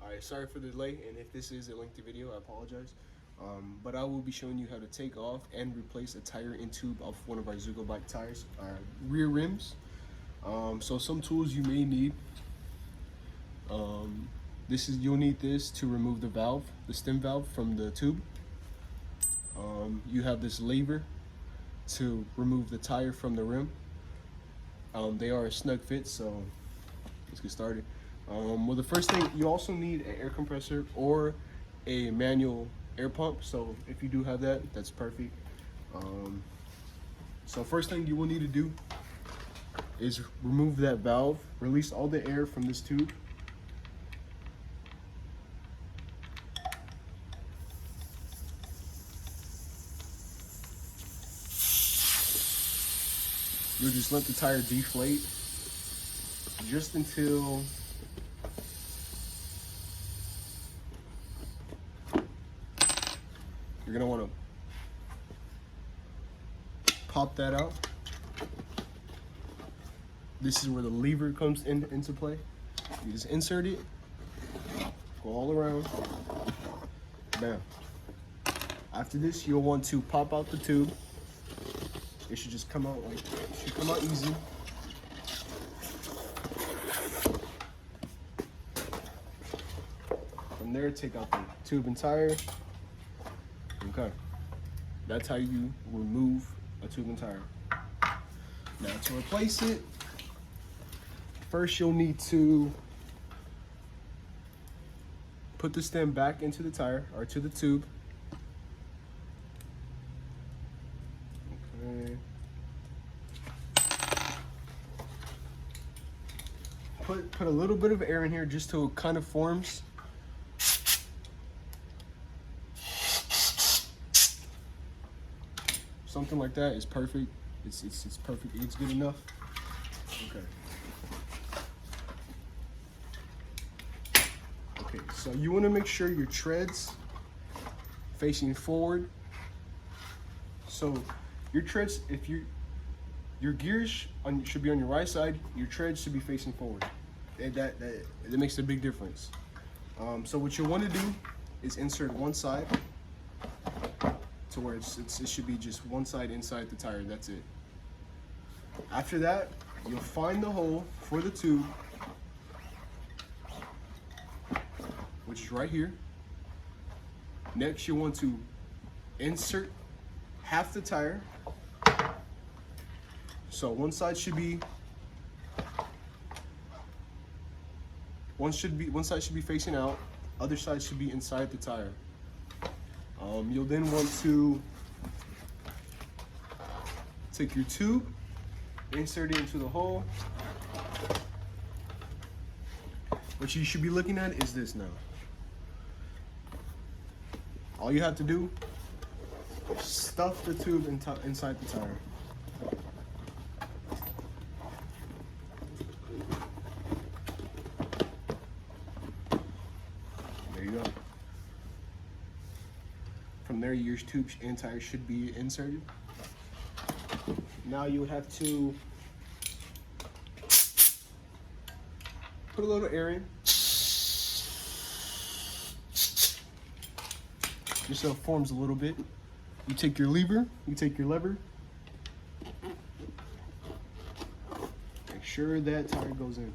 Alright, sorry for the delay, and if this is a lengthy video, I apologize. But I will be showing you how to take off and replace a tire and tube off one of our ZUGO Bike tires, our rear rims. So some tools you may need. You'll need this to remove the valve, the stem valve from the tube. You have this lever to remove the tire from the rim. They are a snug fit, so let's get started. Well, the first thing, you also need an air compressor or a manual air pump. So if you do have that, that's perfect. So first thing you will need to do is remove that valve, release all the air from this tube. You'll just let the tire deflate just until you're gonna want to pop that out. This is where the lever comes into play. You just insert it, go all around, bam. After this, you'll want to pop out the tube. It should just come out like, it should come out easy. From there, take out the tube and tire. Okay, that's how you remove a tube and tire. Now to replace it, first you'll need to put the stem back into the tire or to the tube. Okay. Put a little bit of air in here just till it kind of forms. Something like that is perfect. It's perfect. It's good enough. Okay. Okay. So you want to make sure your treads facing forward. So your treads, if your gears should be on your right side, your treads should be facing forward. That makes a big difference. So what you want to do is insert one side to where it should be just one side inside the tire. That's it. After that, you'll find the hole for the tube, which is right here. Next, you want to insert half the tire. So one side should be facing out, other side should be inside the tire. You'll then want to take your tube, insert it into the hole. What you should be looking at is this now. All you have to do is stuff the tube inside the tire. There you go. From there, your tube and tire should be inserted. Now you would have to put a little air in, just so it forms a little bit. You take your lever, make sure that tire goes in.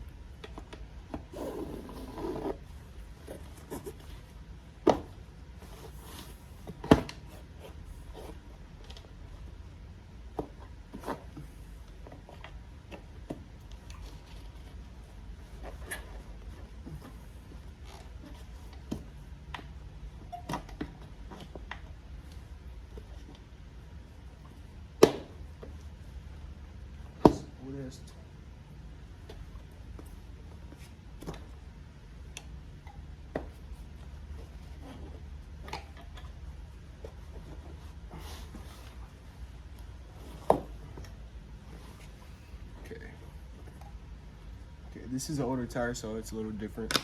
Okay, this is an older tire, so it's a little different,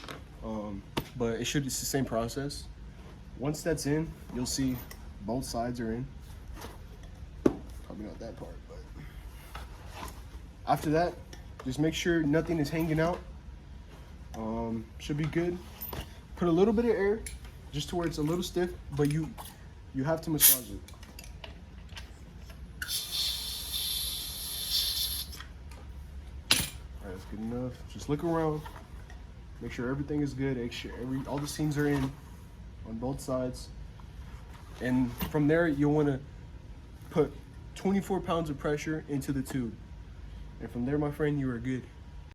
but it's the same process. Once that's in, you'll see both sides are in. Probably not that part, but after that, just make sure nothing is hanging out. Should be good. put a little bit of air just to where it's a little stiff, but you have to massage it. All right, that's good enough. Just look around, make sure everything is good, make sure all the seams are in on both sides. And from there, you'll want to put 24 pounds of pressure into the tube. And from there, my friend, you are good.